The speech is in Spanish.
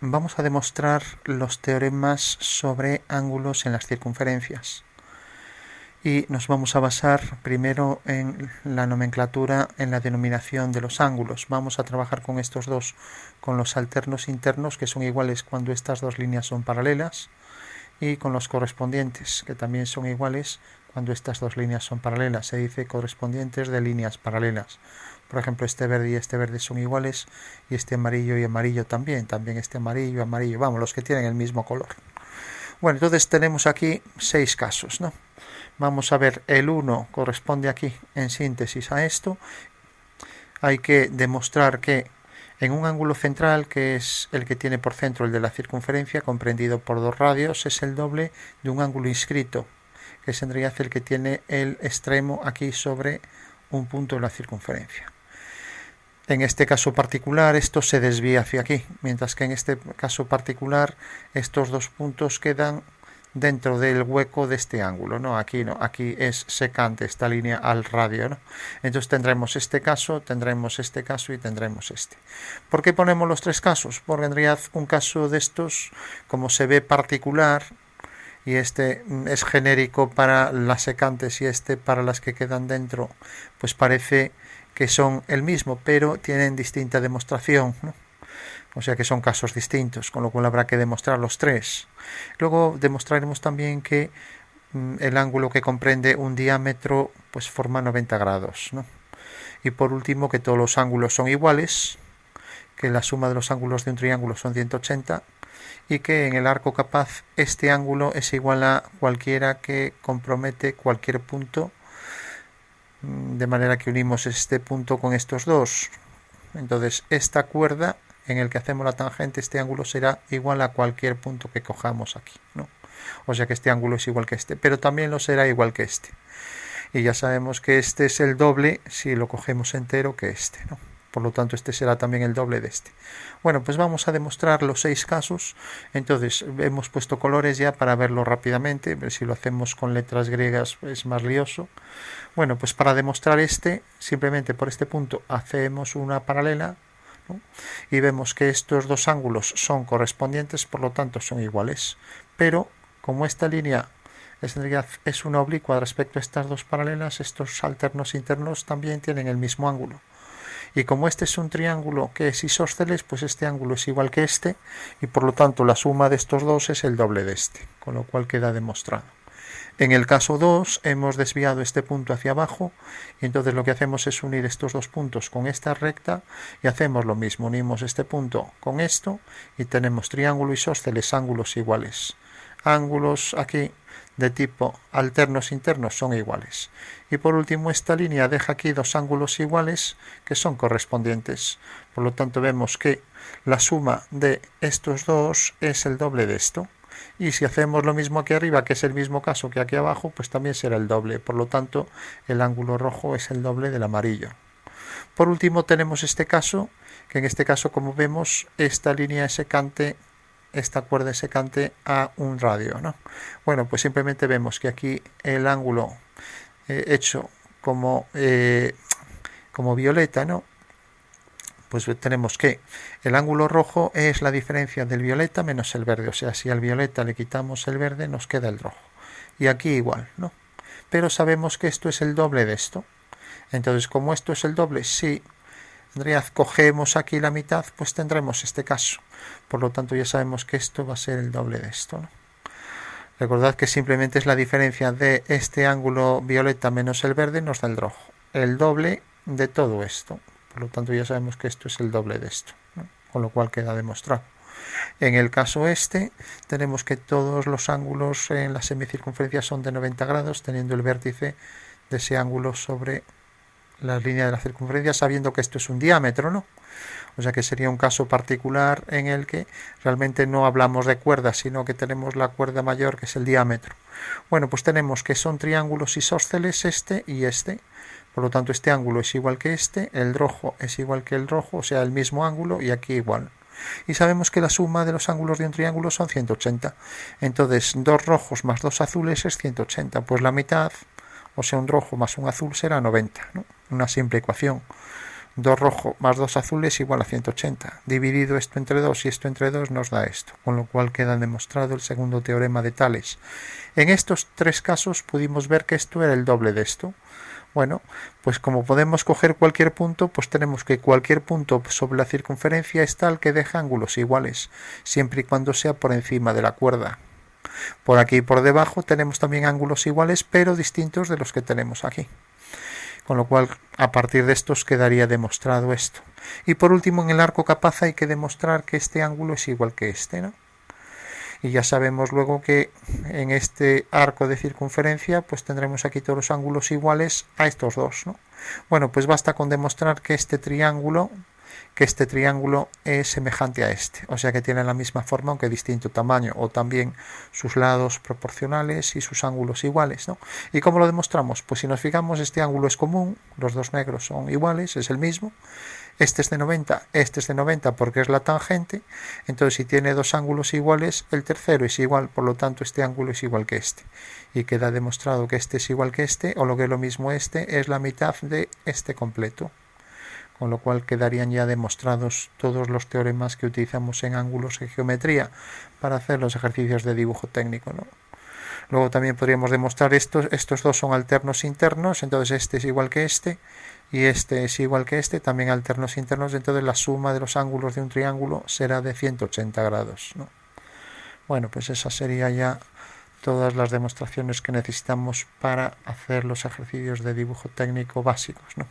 vamos a demostrar los teoremas sobre ángulos en las circunferencias. Y nos vamos a basar primero en la nomenclatura, en la denominación de los ángulos. Vamos a trabajar con estos dos, con los alternos internos, que son iguales cuando estas dos líneas son paralelas, y con los correspondientes, que también son iguales cuando estas dos líneas son paralelas. Se dice correspondientes de líneas paralelas. Por ejemplo, este verde y este verde son iguales, y este amarillo y amarillo también este amarillo, amarillo, vamos, los que tienen el mismo color. Bueno, entonces tenemos aquí 6 casos, ¿no? Vamos a ver, el 1 corresponde aquí en síntesis a esto. Hay que demostrar que en un ángulo central, que es el que tiene por centro el de la circunferencia, comprendido por 2 radios, es el doble de un ángulo inscrito, que tendría el que tiene el extremo aquí sobre un punto de la circunferencia. En este caso particular esto se desvía hacia aquí, mientras que en este caso particular estos dos puntos quedan dentro del hueco de este ángulo, ¿no? Aquí no, aquí es secante esta línea al radio, ¿no? Entonces tendremos este caso y tendremos este. ¿Por qué ponemos los 3 casos? Porque en realidad un caso de estos, como se ve particular, y este es genérico para las secantes y este para las que quedan dentro, pues parece que son el mismo, pero tienen distinta demostración, ¿no? O sea que son casos distintos, con lo cual habrá que demostrar los 3. Luego demostraremos también que el ángulo que comprende un diámetro pues forma 90 grados, ¿no? Y por último que todos los ángulos son iguales, que la suma de los ángulos de un triángulo son 180 y que en el arco capaz este ángulo es igual a cualquiera que compromete cualquier punto, de manera que unimos este punto con estos dos. Entonces esta cuerda en el que hacemos la tangente, este ángulo será igual a cualquier punto que cojamos aquí, ¿no? O sea que este ángulo es igual que este, pero también lo será igual que este. Y ya sabemos que este es el doble si lo cogemos entero que este, ¿no? Por lo tanto, este será también el doble de este. Bueno, pues vamos a demostrar los 6 casos. Entonces, hemos puesto colores ya para verlo rápidamente. Pero si lo hacemos con letras griegas es más lioso. Bueno, pues para demostrar este, simplemente por este punto hacemos una paralela, ¿no? Y vemos que estos dos ángulos son correspondientes, por lo tanto son iguales. Pero, como esta línea es una oblicua respecto a estas dos paralelas, estos alternos internos también tienen el mismo ángulo. Y como este es un triángulo que es isósceles, pues este ángulo es igual que este, y por lo tanto la suma de estos dos es el doble de este, con lo cual queda demostrado. En el caso 2 hemos desviado este punto hacia abajo, y entonces lo que hacemos es unir estos dos puntos con esta recta, y hacemos lo mismo, unimos este punto con esto, y tenemos triángulo isósceles, ángulos iguales. Ángulos aquí de tipo alternos internos son iguales. Y por último esta línea deja aquí dos ángulos iguales que son correspondientes. Por lo tanto vemos que la suma de estos dos es el doble de esto. Y si hacemos lo mismo aquí arriba, que es el mismo caso que aquí abajo, pues también será el doble. Por lo tanto el ángulo rojo es el doble del amarillo. Por último tenemos este caso, que en este caso como vemos esta línea es secante, esta cuerda es secante a un radio, ¿no? Bueno, pues simplemente vemos que aquí el ángulo hecho como violeta, ¿no? Pues tenemos que el ángulo rojo es la diferencia del violeta menos el verde. O sea, si al violeta le quitamos el verde, nos queda el rojo. Y aquí igual, ¿no? Pero sabemos que esto es el doble de esto. Entonces, como esto es el doble, si en realidad cogemos aquí la mitad, pues tendremos este caso. Por lo tanto, ya sabemos que esto va a ser el doble de esto, ¿no? Recordad que simplemente es la diferencia de este ángulo violeta menos el verde nos da el rojo. El doble de todo esto. Por lo tanto, ya sabemos que esto es el doble de esto, ¿no? Con lo cual queda demostrado. En el caso este, tenemos que todos los ángulos en la semicircunferencia son de 90 grados, teniendo el vértice de ese ángulo sobre la línea de la circunferencia, sabiendo que esto es un diámetro, ¿no? O sea que sería un caso particular en el que realmente no hablamos de cuerdas, sino que tenemos la cuerda mayor, que es el diámetro. Bueno, pues tenemos que son triángulos isósceles este y este. Por lo tanto, este ángulo es igual que este, el rojo es igual que el rojo, o sea, el mismo ángulo, y aquí igual. Y sabemos que la suma de los ángulos de un triángulo son 180. Entonces, 2 rojos más 2 azules es 180. Pues la mitad, o sea, un rojo más un azul será 90, ¿no? Una simple ecuación. 2 rojo más 2 azul es igual a 180. Dividido esto entre 2 y esto entre 2 nos da esto, con lo cual queda demostrado el segundo teorema de Tales. En estos 3 casos pudimos ver que esto era el doble de esto. Bueno, pues como podemos coger cualquier punto, pues tenemos que cualquier punto sobre la circunferencia es tal que deja ángulos iguales, siempre y cuando sea por encima de la cuerda. Por aquí y por debajo tenemos también ángulos iguales, pero distintos de los que tenemos aquí. Con lo cual, a partir de estos quedaría demostrado esto. Y por último, en el arco capaz hay que demostrar que este ángulo es igual que este, ¿no? Y ya sabemos luego que en este arco de circunferencia pues tendremos aquí todos los ángulos iguales a estos dos, ¿no? Bueno, pues basta con demostrar que este triángulo es semejante a este, o sea que tiene la misma forma aunque distinto tamaño, o también sus lados proporcionales y sus ángulos iguales, ¿no? ¿Y cómo lo demostramos? Pues si nos fijamos, este ángulo es común, los dos negros son iguales, es el mismo. Este es de 90, este es de 90 porque es la tangente. Entonces, si tiene dos ángulos iguales, el tercero es igual, por lo tanto este ángulo es igual que este. Y queda demostrado que este es igual que este, o lo que es lo mismo, este es la mitad de este completo. Con lo cual quedarían ya demostrados todos los teoremas que utilizamos en ángulos y geometría para hacer los ejercicios de dibujo técnico, ¿no? Luego también podríamos demostrar estos dos son alternos internos, entonces este es igual que este y este es igual que este, también alternos internos, entonces la suma de los ángulos de un triángulo será de 180 grados, ¿no? Bueno, pues esa sería ya todas las demostraciones que necesitamos para hacer los ejercicios de dibujo técnico básicos, ¿no?